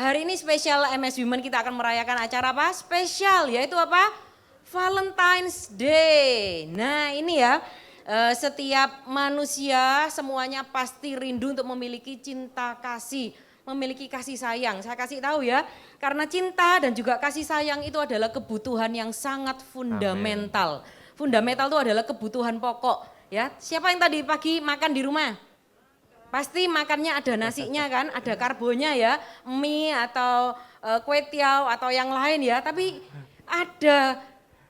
hari ini spesial MS Women kita akan merayakan acara apa? Spesial, yaitu apa? Valentine's Day. Nah ini ya, setiap manusia semuanya pasti rindu untuk memiliki cinta kasih, memiliki kasih sayang. Saya kasih tahu ya, karena cinta dan juga kasih sayang itu adalah kebutuhan yang sangat fundamental. Amen. Fundamental itu adalah kebutuhan pokok ya. Siapa yang tadi pagi makan di rumah? Pasti makannya ada nasinya kan, ada karbonnya ya, mie atau kue tiaw atau yang lain ya, tapi ada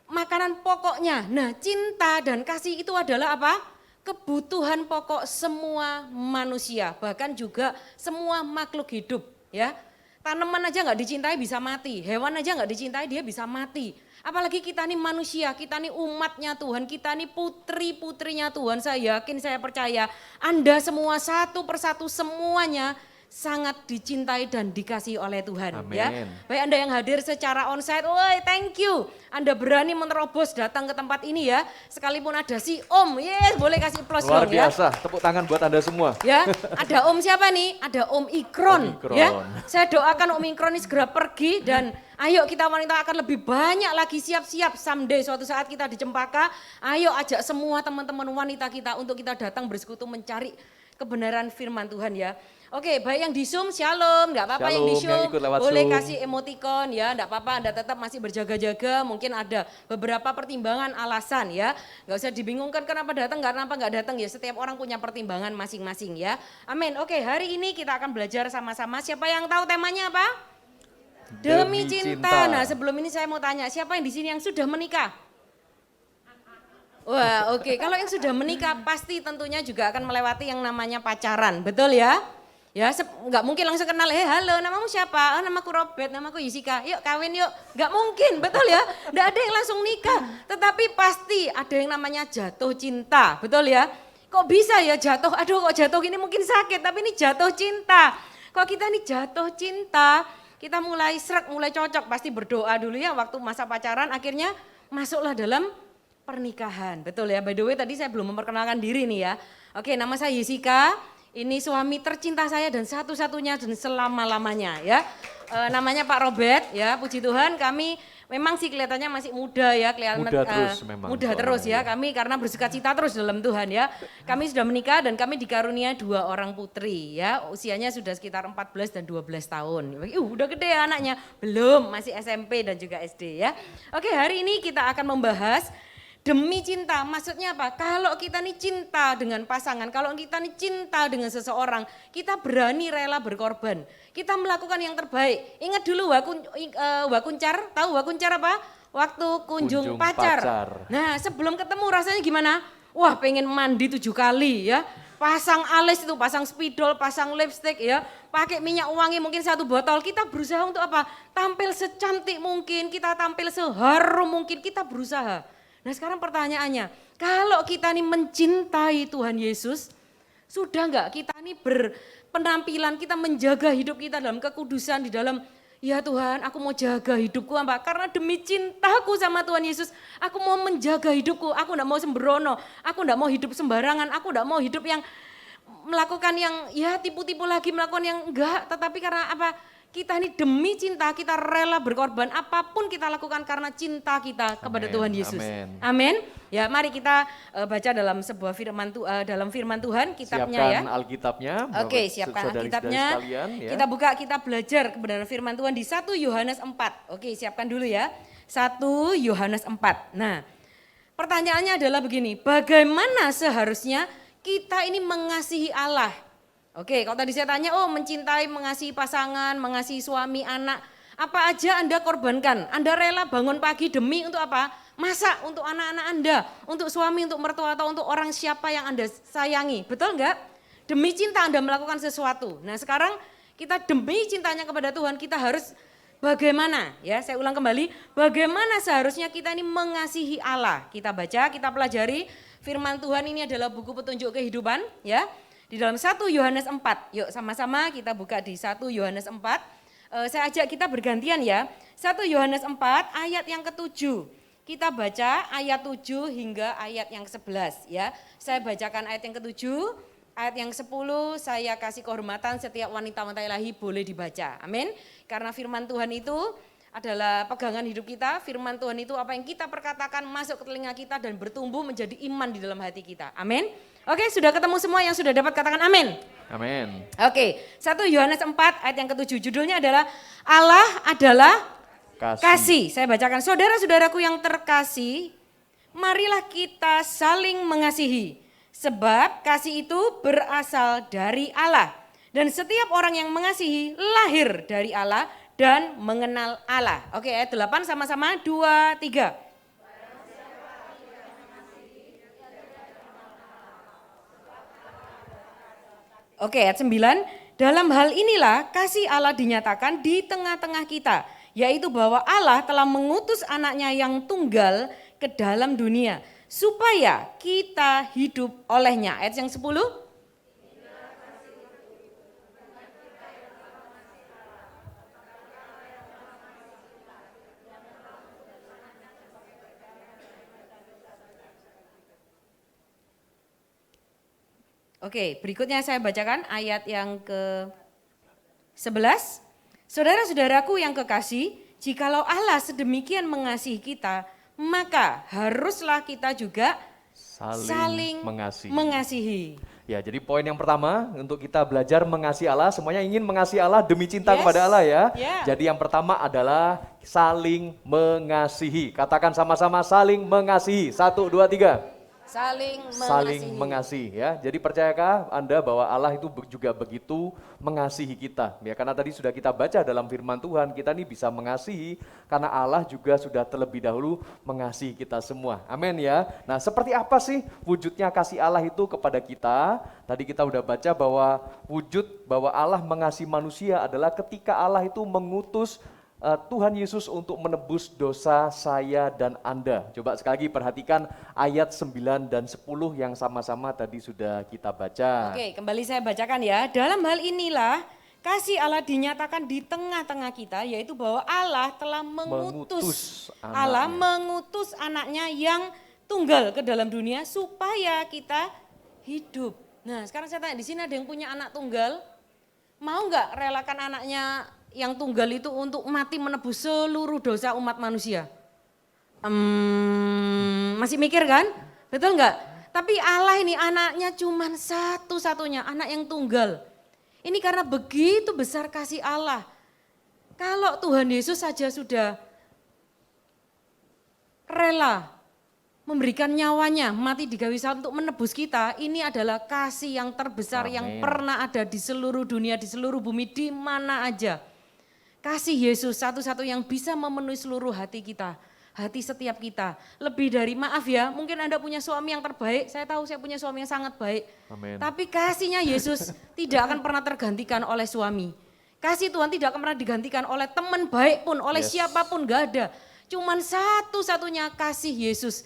makanan pokoknya. Nah cinta dan kasih itu adalah apa? Kebutuhan pokok semua manusia, bahkan juga semua makhluk hidup ya. Tanaman aja nggak dicintai bisa mati, hewan aja nggak dicintai dia bisa mati. Apalagi kita nih manusia, kita nih umatnya Tuhan, kita nih putri-putrinya Tuhan. Saya yakin, saya percaya Anda semua satu persatu semuanya sangat dicintai dan dikasihi oleh Tuhan. Amen. Ya. Baik Anda yang hadir secara onsite, woi thank you. Anda berani menerobos datang ke tempat ini ya. Sekalipun ada si Om, yes boleh kasih plus dong ya. Luar biasa, tepuk tangan buat Anda semua. Ya, ada Om siapa nih? Ada Om Ikron. Ya. Saya doakan Om Ikron ini segera pergi dan ayo kita wanita akan lebih banyak lagi siap-siap someday suatu saat kita di Cempaka. Ayo ajak semua teman-teman wanita kita untuk kita datang bersekutu mencari kebenaran firman Tuhan ya. Oke, baik yang di Zoom, shalom, enggak apa-apa yang di Zoom, boleh Zoom. Kasih emoticon ya, enggak apa-apa Anda tetap masih berjaga-jaga, mungkin ada beberapa pertimbangan alasan ya, enggak usah dibingungkan kenapa datang, kenapa enggak datang ya, setiap orang punya pertimbangan masing-masing ya, amin. Oke, hari ini kita akan belajar sama-sama, siapa yang tahu temanya apa? Demi cinta. Nah sebelum ini saya mau tanya, siapa yang di sini yang sudah menikah? Wah oke, kalau yang sudah menikah pasti tentunya juga akan melewati yang namanya pacaran, betul ya? Ya, nggak mungkin langsung kenal, halo namamu siapa? Oh namaku Robert, namaku Yusika, yuk kawin yuk. Nggak mungkin, betul ya? Nggak ada yang langsung nikah, tetapi pasti ada yang namanya jatuh cinta, betul ya? Kok bisa ya jatuh, aduh kok jatuh gini mungkin sakit, tapi ini jatuh cinta. Kok kita ini jatuh cinta, kita mulai srek, mulai cocok, pasti berdoa dulu ya waktu masa pacaran, akhirnya masuklah dalam pernikahan, betul ya? By the way tadi saya belum memperkenalkan diri nih ya. Oke, nama saya Yusika. Ini suami tercinta saya dan satu-satunya dan selama-lamanya ya. Namanya Pak Robert ya, puji Tuhan kami memang sih kelihatannya masih muda ya. Muda terus ya, kami karena bersuka-cita terus dalam Tuhan ya. Kami sudah menikah dan kami dikarunia 2 orang putri ya, usianya sudah sekitar 14 dan 12 tahun. Udah gede ya anaknya, belum masih SMP dan juga SD ya. Oke hari ini kita akan membahas demi cinta, maksudnya apa? Kalau kita nih cinta dengan pasangan, kalau kita nih cinta dengan seseorang, kita berani rela berkorban. Kita melakukan yang terbaik. Ingat dulu wakuncar, tahu wakuncar apa? Waktu kunjung pacar. Nah sebelum ketemu rasanya gimana? Wah pengen mandi 7 kali ya. Pasang alis itu, pasang spidol, pasang lipstick ya. Pakai minyak wangi mungkin 1 botol. Kita berusaha untuk apa? Tampil secantik mungkin, kita tampil seharum mungkin, kita berusaha. Nah sekarang pertanyaannya, kalau kita nih mencintai Tuhan Yesus, sudah enggak kita nih berpenampilan, kita menjaga hidup kita dalam kekudusan, di dalam, ya Tuhan aku mau jaga hidupku apa? Karena demi cintaku sama Tuhan Yesus, aku mau menjaga hidupku, aku enggak mau sembrono, aku enggak mau hidup sembarangan, aku enggak mau hidup yang melakukan yang ya tipu-tipu lagi, melakukan yang enggak, tetapi karena apa? Kita ini demi cinta, kita rela berkorban, apapun kita lakukan karena cinta kita kepada Tuhan Yesus. Amin. Ya, mari kita baca dalam sebuah dalam firman Tuhan, kitabnya siapkan ya. Alkitabnya. Oke, siapkan Alkitabnya. Ya. Kita buka, kita belajar kebenaran firman Tuhan di 1 Yohanes 4. Oke, siapkan dulu ya. 1 Yohanes 4. Nah, pertanyaannya adalah begini, bagaimana seharusnya kita ini mengasihi Allah? Oke, kalau tadi saya tanya, mencintai, mengasihi pasangan, mengasihi suami, anak, apa aja Anda korbankan? Anda rela bangun pagi demi untuk apa? Masak untuk anak-anak Anda, untuk suami, untuk mertua, atau untuk orang siapa yang Anda sayangi, betul enggak? Demi cinta Anda melakukan sesuatu. Nah sekarang kita demi cintanya kepada Tuhan, kita harus bagaimana? Ya, saya ulang kembali, bagaimana seharusnya kita ini mengasihi Allah? Kita baca, kita pelajari, firman Tuhan ini adalah buku petunjuk kehidupan, ya. Di dalam 1 Yohanes 4, yuk sama-sama kita buka di 1 Yohanes 4. Saya ajak kita bergantian ya. 1 Yohanes 4 ayat yang ke-7. Kita baca ayat 7 hingga ayat yang ke-11 ya. Saya bacakan ayat yang ke-7, ayat yang 10 saya kasih kehormatan setiap wanita-wanita ilahi boleh dibaca. Amin. Karena firman Tuhan itu adalah pegangan hidup kita. Firman Tuhan itu apa yang kita perkatakan masuk ke telinga kita dan bertumbuh menjadi iman di dalam hati kita. Amin. Oke, sudah ketemu semua yang sudah dapat katakan amin. Amin. Oke, 1 Yohanes 4 ayat yang ke-7 judulnya adalah Allah adalah kasih. Saya bacakan, saudara-saudaraku yang terkasih, marilah kita saling mengasihi. Sebab kasih itu berasal dari Allah. Dan setiap orang yang mengasihi lahir dari Allah dan mengenal Allah. Oke, ayat 8 sama-sama, 2, 3. Oke, ayat 9, dalam hal inilah kasih Allah dinyatakan di tengah-tengah kita, yaitu bahwa Allah telah mengutus anaknya yang tunggal ke dalam dunia, supaya kita hidup olehnya. Ayat yang 10. Oke, berikutnya saya bacakan ayat yang ke-11. Saudara-saudaraku yang kekasih, jikalau Allah sedemikian mengasihi kita, maka haruslah kita juga saling mengasihi. Ya, jadi poin yang pertama untuk kita belajar mengasihi Allah, semuanya ingin mengasihi Allah demi cinta kepada Allah ya. Jadi yang pertama adalah saling mengasihi. Katakan sama-sama saling mengasihi. 1, 2, 3. Saling mengasihi ya. Jadi percayakah Anda bahwa Allah itu juga begitu mengasihi kita? Ya, karena tadi sudah kita baca dalam firman Tuhan, kita ini bisa mengasihi karena Allah juga sudah terlebih dahulu mengasihi kita semua. Amin ya. Nah, seperti apa sih wujudnya kasih Allah itu kepada kita? Tadi kita udah baca bahwa wujud bahwa Allah mengasihi manusia adalah ketika Allah itu mengutus Tuhan Yesus untuk menebus dosa saya dan Anda. Coba sekali lagi perhatikan ayat 9 dan 10 yang sama-sama tadi sudah kita baca. Oke, kembali saya bacakan ya. Dalam hal inilah kasih Allah dinyatakan di tengah-tengah kita, yaitu bahwa Allah telah mengutus anaknya yang tunggal ke dalam dunia supaya kita hidup. Nah, sekarang saya tanya, di sini ada yang punya anak tunggal? Mau nggak relakan anaknya yang tunggal itu untuk mati menebus seluruh dosa umat manusia? Masih mikir kan? Betul nggak? Tapi Allah ini anaknya cuma satu-satunya, anak yang tunggal. Ini karena begitu besar kasih Allah. Kalau Tuhan Yesus saja sudah rela memberikan nyawanya, mati di kayu salib untuk menebus kita, ini adalah kasih yang terbesar yang pernah ada di seluruh dunia, di seluruh bumi, di mana aja. Kasih Yesus satu-satu yang bisa memenuhi seluruh hati kita, hati setiap kita. Lebih dari, maaf ya, mungkin Anda punya suami yang terbaik, saya tahu saya punya suami yang sangat baik. Amin. Tapi kasihnya Yesus tidak akan pernah tergantikan oleh suami. Kasih Tuhan tidak akan pernah digantikan oleh teman baik pun, oleh siapapun, gak ada. Cuman satu-satunya kasih Yesus.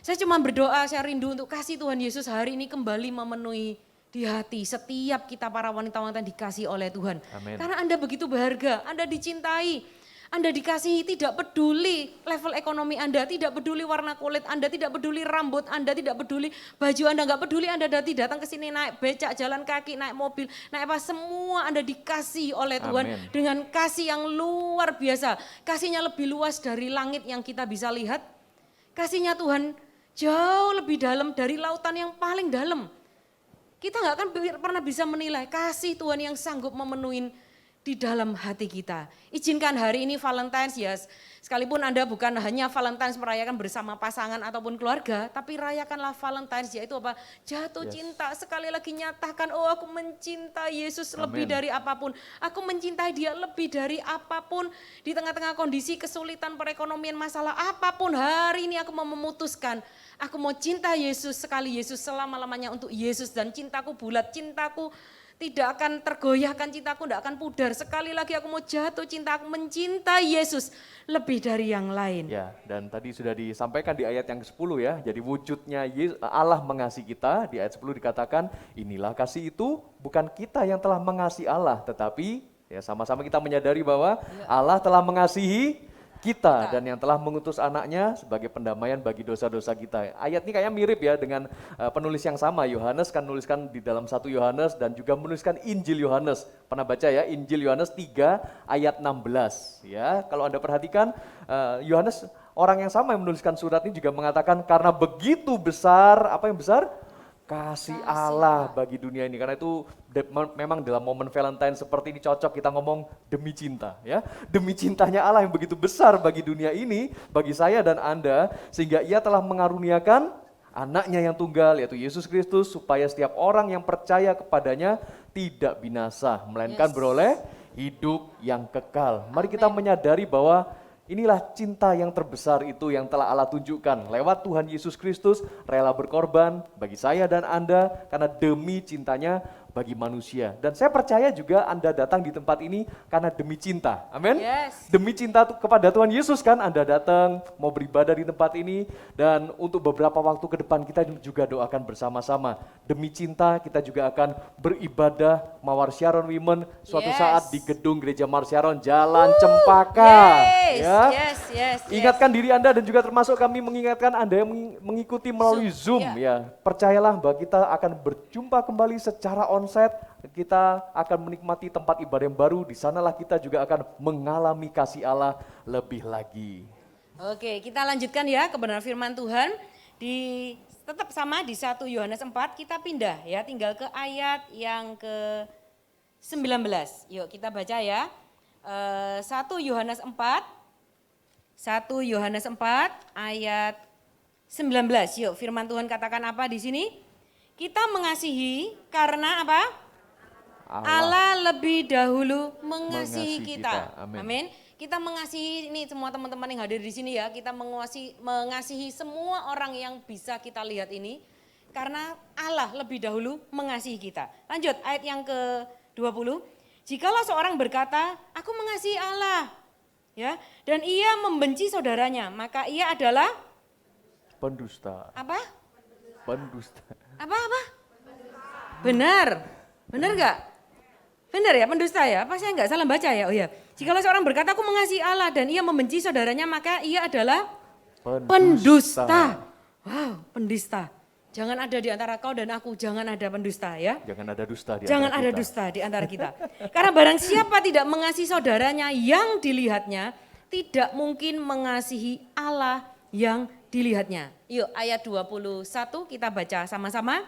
Saya cuma berdoa, saya rindu untuk kasih Tuhan Yesus hari ini kembali memenuhi di hati setiap kita para wanita-wanita dikasih oleh Tuhan. Amen. Karena Anda begitu berharga, Anda dicintai, Anda dikasihi, tidak peduli level ekonomi Anda, tidak peduli warna kulit Anda, tidak peduli rambut Anda, tidak peduli baju Anda, nggak peduli Anda datang ke sini naik becak, jalan kaki, naik mobil, naik apa, semua Anda dikasihi oleh Tuhan. Amen. Dengan kasih yang luar biasa, kasihnya lebih luas dari langit yang kita bisa lihat, kasihnya Tuhan jauh lebih dalam dari lautan yang paling dalam. Kita nggak akan pernah bisa menilai kasih Tuhan yang sanggup memenuhi di dalam hati kita. Izinkan hari ini Valentine's ya, sekalipun Anda bukan hanya Valentine's merayakan bersama pasangan ataupun keluarga, tapi rayakanlah Valentine's, yaitu apa? Jatuh cinta, sekali lagi nyatakan, oh aku mencintai Yesus lebih dari apapun. Aku mencintai dia lebih dari apapun. Di tengah-tengah kondisi kesulitan perekonomian, masalah apapun, hari ini aku mau memutuskan. Aku mau cinta Yesus, sekali Yesus, selama-lamanya untuk Yesus, dan cintaku bulat, cintaku tidak akan tergoyahkan, cintaku tidak akan pudar. Sekali lagi aku mau jatuh cinta, aku mencintai Yesus lebih dari yang lain. Ya, dan tadi sudah disampaikan di ayat yang ke-10 ya. Jadi wujudnya Allah mengasihi kita, di ayat 10 dikatakan, inilah kasih itu bukan kita yang telah mengasihi Allah, tetapi ya sama-sama kita menyadari bahwa Allah telah mengasihi kita dan yang telah mengutus anaknya sebagai pendamaian bagi dosa-dosa kita. Ayat ini kayaknya mirip ya dengan penulis yang sama. Yohanes kan menuliskan di dalam 1 Yohanes dan juga menuliskan Injil Yohanes. Pernah baca ya Injil Yohanes 3 ayat 16 ya. Kalau Anda perhatikan Yohanes orang yang sama yang menuliskan surat ini juga mengatakan karena begitu besar, apa yang besar? Kasih Allah bagi dunia ini. Karena itu memang dalam momen Valentine seperti ini cocok kita ngomong demi cinta ya. Demi cintanya Allah yang begitu besar bagi dunia ini, bagi saya dan Anda, sehingga ia telah mengaruniakan anaknya yang tunggal yaitu Yesus Kristus supaya setiap orang yang percaya kepadanya tidak binasa, melainkan beroleh hidup yang kekal. Mari kita menyadari bahwa inilah cinta yang terbesar itu yang telah Allah tunjukkan lewat Tuhan Yesus Kristus rela berkorban bagi saya dan Anda karena demi cintanya bagi manusia. Dan saya percaya juga Anda datang di tempat ini karena demi cinta. Amin. Yes. Demi cinta kepada Tuhan Yesus kan Anda datang mau beribadah di tempat ini dan untuk beberapa waktu ke depan kita juga doakan bersama-sama. Demi cinta kita juga akan beribadah Mawar Sharon Women suatu saat di gedung Gereja Mawar Sharon Jalan Cempaka. Ya. Yes. Ingatkan diri Anda dan juga termasuk kami mengingatkan Anda yang mengikuti melalui Zoom ya. Percayalah bahwa kita akan berjumpa kembali secara onsite, kita akan menikmati tempat ibadah yang baru, di sanalah kita juga akan mengalami kasih Allah lebih lagi. Oke, kita lanjutkan ya kebenaran firman Tuhan tetap sama di 1 Yohanes 4, kita pindah ya, tinggal ke ayat yang ke-19. Yuk kita baca ya. 1 Yohanes 4 ayat 19. Yuk firman Tuhan katakan apa di sini? Kita mengasihi karena apa? Allah lebih dahulu mengasihi kita. Amin. Kita mengasihi ini semua teman-teman yang hadir di sini ya. Kita mengasihi semua orang yang bisa kita lihat ini karena Allah lebih dahulu mengasihi kita. Lanjut ayat yang ke-20. Jikalau seorang berkata, aku mengasihi Allah, ya, dan ia membenci saudaranya, maka ia adalah pendusta. Apa? Pendusta. Apa? Benar nggak? Benar ya, pendusta ya? Apa saya nggak salah baca ya? Oh ya, jikalau seorang berkata aku mengasihi Allah dan ia membenci saudaranya, maka ia adalah pendusta. Wow, pendusta. Jangan ada di antara kau dan aku, jangan ada pendusta ya. Jangan ada dusta di Jangan ada dusta di antara kita. Karena barang siapa tidak mengasihi saudaranya yang dilihatnya, tidak mungkin mengasihi Allah yang dilihatnya. Yuk ayat 21 kita baca sama-sama.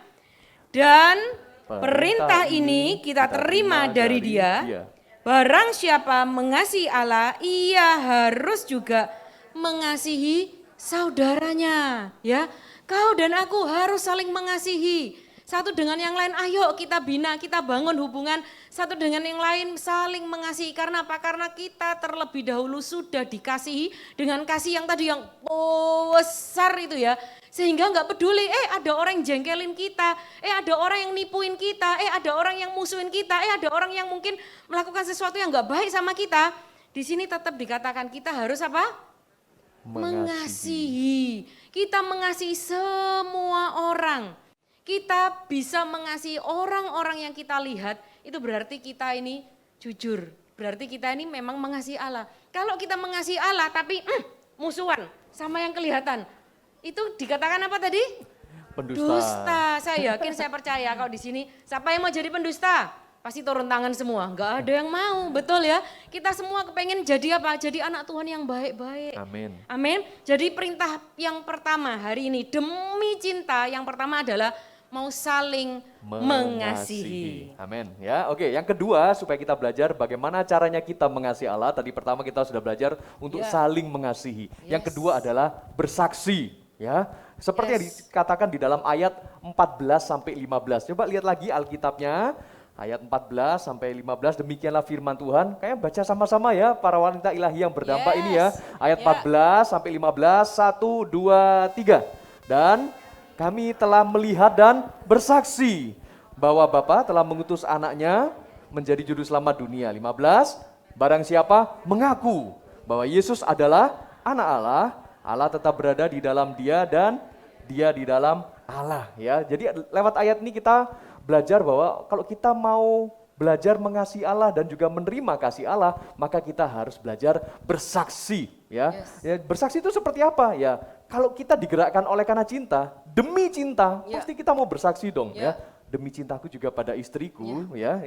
Dan perintah ini kita terima dari dia. Barang siapa mengasihi Allah, ia harus juga mengasihi saudaranya. Ya, kau dan aku harus saling mengasihi. Satu dengan yang lain, ayo kita bina, kita bangun hubungan satu dengan yang lain saling mengasihi. Karena apa? Karena kita terlebih dahulu sudah dikasihi dengan kasih yang tadi yang besar itu ya. Sehingga nggak peduli, ada orang yang jengkelin kita, ada orang yang nipuin kita, ada orang yang musuhin kita, ada orang yang mungkin melakukan sesuatu yang nggak baik sama kita. Di sini tetap dikatakan kita harus apa? Mengasihi. Kita mengasihi semua orang. Kita bisa mengasihi orang-orang yang kita lihat, itu berarti kita ini jujur. Berarti kita ini memang mengasihi Allah. Kalau kita mengasihi Allah tapi musuhan sama yang kelihatan, itu dikatakan apa tadi? Pendusta. Dusta. Saya yakin, saya percaya kalau di sini siapa yang mau jadi pendusta? Pasti turun tangan semua, enggak ada yang mau, betul ya. Kita semua kepengen jadi apa? Jadi anak Tuhan yang baik-baik. Amin. Jadi perintah yang pertama hari ini demi cinta, yang pertama adalah mau saling mengasihi. Amin. Ya, oke. Yang kedua supaya kita belajar bagaimana caranya kita mengasihi Allah. Tadi pertama kita sudah belajar untuk saling mengasihi. Yang kedua adalah bersaksi, ya. Seperti yang dikatakan di dalam ayat 14 sampai 15. Coba lihat lagi Alkitabnya. Ayat 14 sampai 15, demikianlah firman Tuhan. Kayak baca sama-sama ya para wanita ilahi yang berdampak ini ya. Ayat 14 sampai 15, 1, 2, 3. Dan kami telah melihat dan bersaksi bahwa Bapa telah mengutus anaknya menjadi juru selamat dunia. 15, barang siapa mengaku bahwa Yesus adalah anak Allah, Allah tetap berada di dalam dia dan dia di dalam Allah. Ya, jadi lewat ayat ini kita belajar bahwa kalau kita mau belajar mengasihi Allah dan juga menerima kasih Allah, maka kita harus belajar bersaksi, ya. Ya, bersaksi itu seperti apa? Ya, kalau kita digerakkan oleh karena cinta, demi cinta, pasti kita mau bersaksi dong, ya. Demi cintaku juga pada istriku, ya.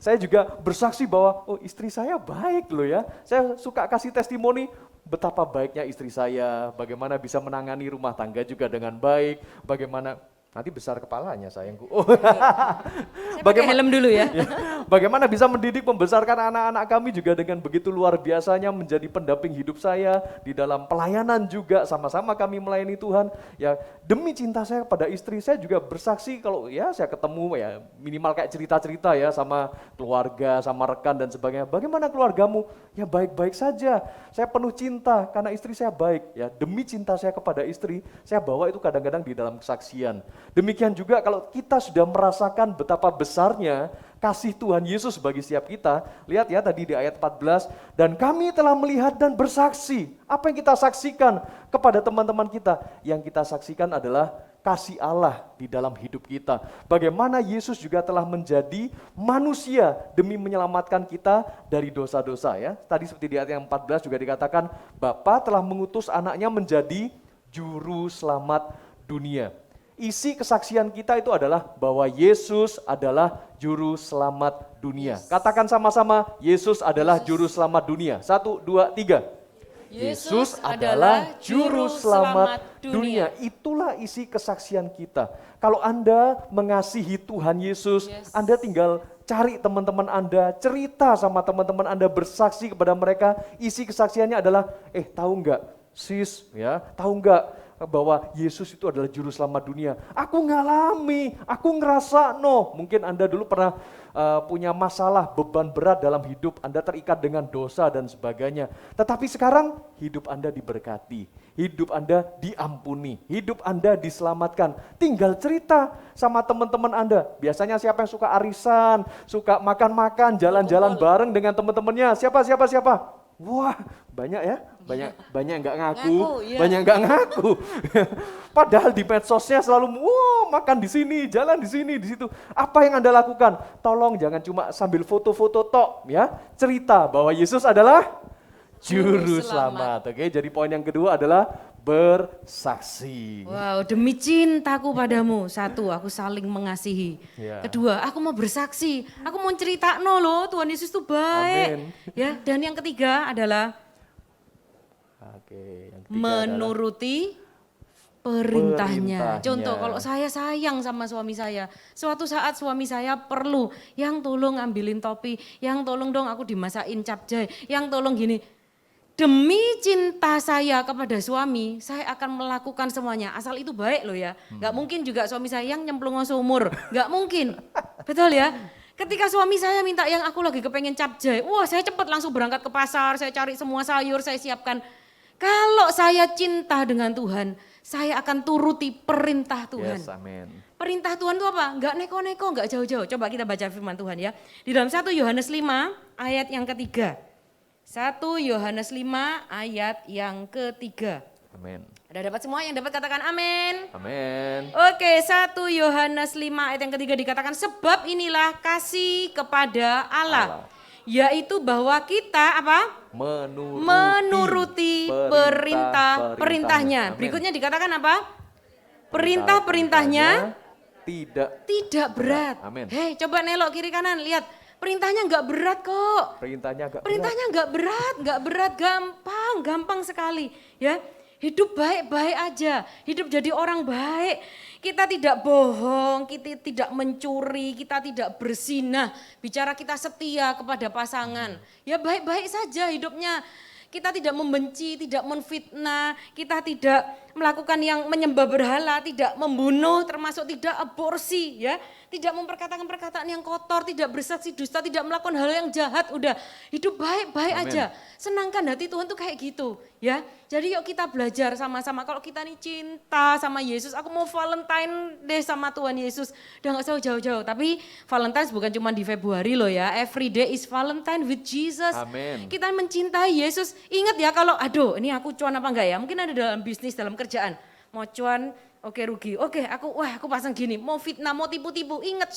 Saya juga bersaksi bahwa oh istri saya baik loh ya. Saya suka kasih testimoni betapa baiknya istri saya, bagaimana bisa menangani rumah tangga juga dengan baik, bagaimana nanti besar kepalanya sayangku. Oh. Saya pakai helm dulu ya. Bagaimana bisa mendidik membesarkan anak-anak kami juga dengan begitu luar biasanya menjadi pendamping hidup saya di dalam pelayanan juga sama-sama kami melayani Tuhan. Ya demi cinta saya pada istri saya juga bersaksi kalau ya saya ketemu ya minimal kayak cerita-cerita ya sama keluarga, sama rekan dan sebagainya. Bagaimana keluargamu? Ya baik-baik saja. Saya penuh cinta karena istri saya baik. Ya demi cinta saya kepada istri, saya bawa itu kadang-kadang di dalam kesaksian. Demikian juga kalau kita sudah merasakan betapa besarnya kasih Tuhan Yesus bagi setiap kita. Lihat ya tadi di ayat 14, dan kami telah melihat dan bersaksi. Apa yang kita saksikan kepada teman-teman kita? Yang kita saksikan adalah kasih Allah di dalam hidup kita. Bagaimana Yesus juga telah menjadi manusia demi menyelamatkan kita dari dosa-dosa ya. Tadi seperti di ayat yang 14 juga dikatakan, Bapa telah mengutus anaknya menjadi juru selamat dunia. Isi kesaksian kita itu adalah bahwa Yesus adalah juru selamat dunia. Katakan sama-sama, Yesus adalah juru selamat dunia. 1, 2, 3. Yesus adalah juru selamat dunia. Itulah isi kesaksian kita. Kalau Anda mengasihi Tuhan Yesus, Anda tinggal cari teman-teman Anda, cerita sama teman-teman Anda, bersaksi kepada mereka. Isi kesaksiannya adalah, tahu enggak sis, ya, tahu enggak bahwa Yesus itu adalah juru selamat dunia. Aku ngalami, aku ngerasa mungkin Anda dulu pernah punya masalah, beban berat dalam hidup, Anda terikat dengan dosa dan sebagainya. Tetapi sekarang hidup Anda diberkati, hidup Anda diampuni, hidup Anda diselamatkan. Tinggal cerita sama teman-teman Anda. Biasanya siapa yang suka arisan, suka makan-makan, jalan-jalan bareng dengan teman-temannya? Siapa? Wah, banyak ya, banyak yang nggak ngaku, banyak yang nggak ngaku. Padahal di medsosnya selalu, makan di sini, jalan di sini, di situ. Apa yang Anda lakukan? Tolong jangan cuma sambil foto-foto tok, ya. Cerita bahwa Yesus adalah juru selamat. Oke, jadi poin yang kedua adalah bersaksi. Wow, demi cintaku padamu. 1, aku saling mengasihi. Kedua, aku mau bersaksi. Aku mau cerita loh, Tuhan Yesus itu baik. Amin. Ya, dan yang ketiga adalah menuruti perintahnya. Contoh, kalau saya sayang sama suami saya, suatu saat suami saya perlu, yang tolong ambilin topi, yang tolong dong aku dimasakin capcay, yang tolong gini. Demi cinta saya kepada suami, saya akan melakukan semuanya. Asal itu baik loh ya. Gak mungkin juga suami saya yang nyemplung seumur. Gak mungkin. Betul ya? Ketika suami saya minta yang aku lagi kepengen capcay, wah saya cepat langsung berangkat ke pasar, saya cari semua sayur, saya siapkan. Kalau saya cinta dengan Tuhan, saya akan turuti perintah Tuhan. Yes, amen. Perintah Tuhan itu apa? Gak neko-neko, gak jauh-jauh. Coba kita baca firman Tuhan ya. Di dalam 1 Yohanes 5 ayat yang ketiga. 1 Yohanes 5 ayat yang ketiga. Amin. Ada dapat semua yang dapat katakan amin? Amin. Oke, 1 Yohanes 5 ayat yang ketiga dikatakan, sebab inilah kasih kepada Allah. Yaitu bahwa kita apa? Menuruti perintahnya. Berikutnya dikatakan apa? Perintahnya tidak berat. Amin. Hei, coba nelok kiri kanan, lihat. Perintahnya enggak berat kok. Perintahnya enggak berat, gampang sekali ya. Hidup baik-baik aja, hidup jadi orang baik. Kita tidak bohong, kita tidak mencuri, kita tidak berzinah. Bicara kita setia kepada pasangan. Ya baik-baik saja hidupnya. Kita tidak membenci, tidak menfitnah, kita tidak melakukan yang menyembah berhala, tidak membunuh, termasuk tidak aborsi ya. Tidak memperkatakan perkataan yang kotor, tidak bersaksi dusta, tidak melakukan hal yang jahat, udah hidup baik-baik aja. Senangkan hati Tuhan tuh kayak gitu ya. Jadi yuk kita belajar sama-sama, kalau kita nih cinta sama Yesus, aku mau Valentine deh sama Tuhan Yesus. Udah gak usah jauh-jauh, tapi Valentine bukan cuma di Februari loh ya, every day is Valentine with Jesus. Amin. Kita mencintai Yesus, ingat ya kalau aduh ini aku cuan apa enggak ya, mungkin ada dalam bisnis, dalam kerjaan, mau cuan. Oke rugi, aku pasang gini, mau fitnah, mau tipu-tipu, ingat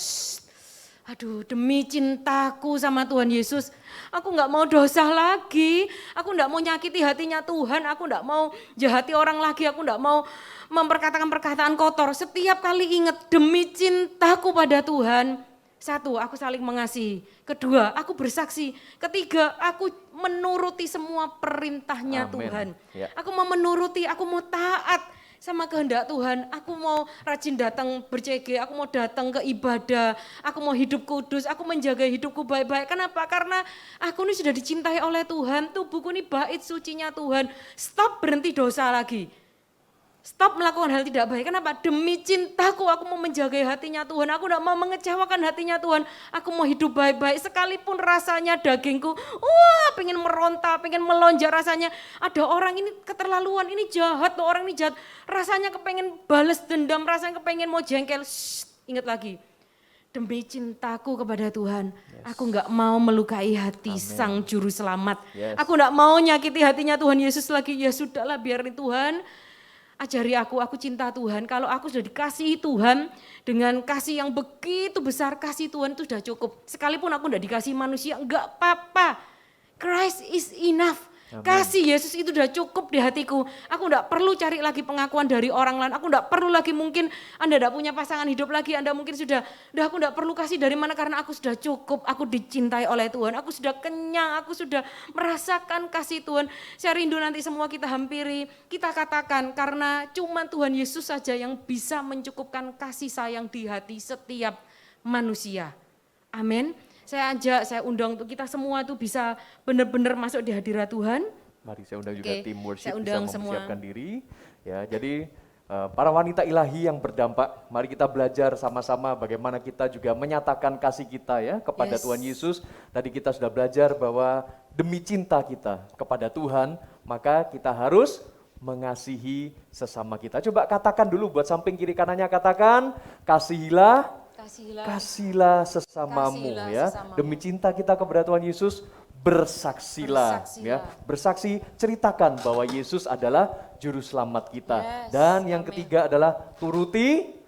Aduh, demi cintaku sama Tuhan Yesus, aku nggak mau dosa lagi, aku nggak mau nyakiti hatinya Tuhan, aku nggak mau jahati orang lagi, aku nggak mau memperkatakan perkataan kotor. Setiap kali ingat demi cintaku pada Tuhan, satu, aku saling mengasihi. Kedua, aku bersaksi. Ketiga, aku menuruti semua perintahnya Amin. Tuhan. Ya. Aku mau menuruti, aku mau taat sama kehendak Tuhan. Aku mau rajin datang ber-CG, aku mau datang ke ibadah, aku mau hidup kudus, aku menjaga hidupku baik-baik. Kenapa? Karena aku ini sudah dicintai oleh Tuhan, tubuhku ini bait sucinya Tuhan. Stop, berhenti dosa lagi. Stop melakukan hal tidak baik. Kenapa? Demi cintaku aku mau menjaga hatinya Tuhan. Aku tidak mau mengecewakan hatinya Tuhan. Aku mau hidup baik-baik. Sekalipun rasanya dagingku, pengen meronta, pengen melonjak rasanya. Ada orang ini keterlaluan, ini jahat loh, orang ini jahat. Rasanya kepengen balas dendam, rasanya kepengen mau jengkel. Ingat lagi. Demi cintaku kepada Tuhan, aku enggak mau melukai hati Sang Juru Selamat. Aku enggak mau nyakiti hatinya Tuhan Yesus lagi. Ya sudahlah, biarin Tuhan. Ajari aku cinta Tuhan. Kalau aku sudah dikasihi Tuhan dengan kasih yang begitu besar, kasih Tuhan itu sudah cukup. Sekalipun aku tidak dikasih manusia, enggak apa-apa. Christ is enough. Amen. Kasih Yesus itu sudah cukup di hatiku. Aku enggak perlu cari lagi pengakuan dari orang lain. Aku enggak perlu lagi, mungkin Anda tidak punya pasangan hidup lagi. Anda mungkin sudah aku enggak perlu kasih dari mana karena aku sudah cukup. Aku dicintai oleh Tuhan. Aku sudah kenyang. Aku sudah merasakan kasih Tuhan. Saya rindu nanti semua kita hampiri. Kita katakan karena cuma Tuhan Yesus saja yang bisa mencukupkan kasih sayang di hati setiap manusia. Amin. Saya undang untuk kita semua itu bisa benar-benar masuk di hadirat Tuhan. Mari saya undang juga tim worship bisa mempersiapkan semua diri. Ya, jadi para wanita ilahi yang berdampak, mari kita belajar sama-sama bagaimana kita juga menyatakan kasih kita ya kepada Tuhan Yesus. Tadi kita sudah belajar bahwa demi cinta kita kepada Tuhan, maka kita harus mengasihi sesama kita. Coba katakan dulu buat samping kiri kanannya, katakan kasihlah sesamamu ya. Sesamamu. Demi cinta kita kepada Tuhan Yesus, bersaksilah. Ya. Bersaksi, ceritakan bahwa Yesus adalah juru selamat kita. Dan yang ketiga adalah turuti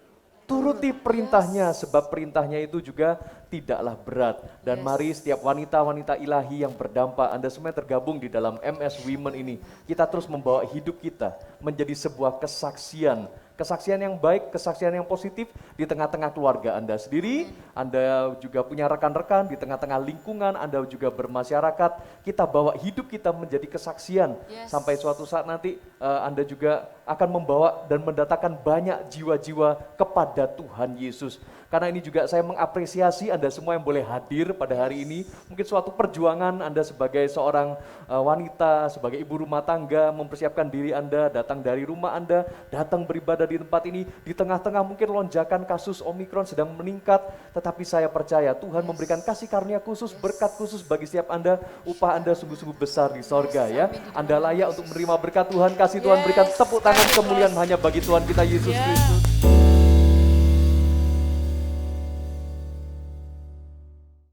perintahnya, sebab perintahnya itu juga tidaklah berat. Dan mari setiap wanita-wanita ilahi yang berdampak, Anda semua tergabung di dalam MS Women ini, kita terus membawa hidup kita menjadi sebuah kesaksian yang baik, kesaksian yang positif di tengah-tengah keluarga Anda sendiri. Anda juga punya rekan-rekan di tengah-tengah lingkungan, Anda juga bermasyarakat. Kita bawa hidup kita menjadi kesaksian sampai suatu saat nanti Anda juga akan membawa dan mendatangkan banyak jiwa-jiwa kepada Tuhan Yesus. Karena ini juga saya mengapresiasi Anda semua yang boleh hadir pada hari ini. Mungkin suatu perjuangan Anda sebagai seorang wanita, sebagai ibu rumah tangga, mempersiapkan diri Anda, datang dari rumah Anda, datang beribadah di tempat ini. Di tengah-tengah mungkin lonjakan kasus Omikron sedang meningkat, tetapi saya percaya Tuhan memberikan kasih karunia khusus, berkat khusus bagi setiap Anda. Upah Anda sungguh-sungguh besar di sorga ya. Anda layak untuk menerima berkat Tuhan, kasih Tuhan, berikan tepuk tangan kemuliaan hanya bagi Tuhan kita Yesus Kristus.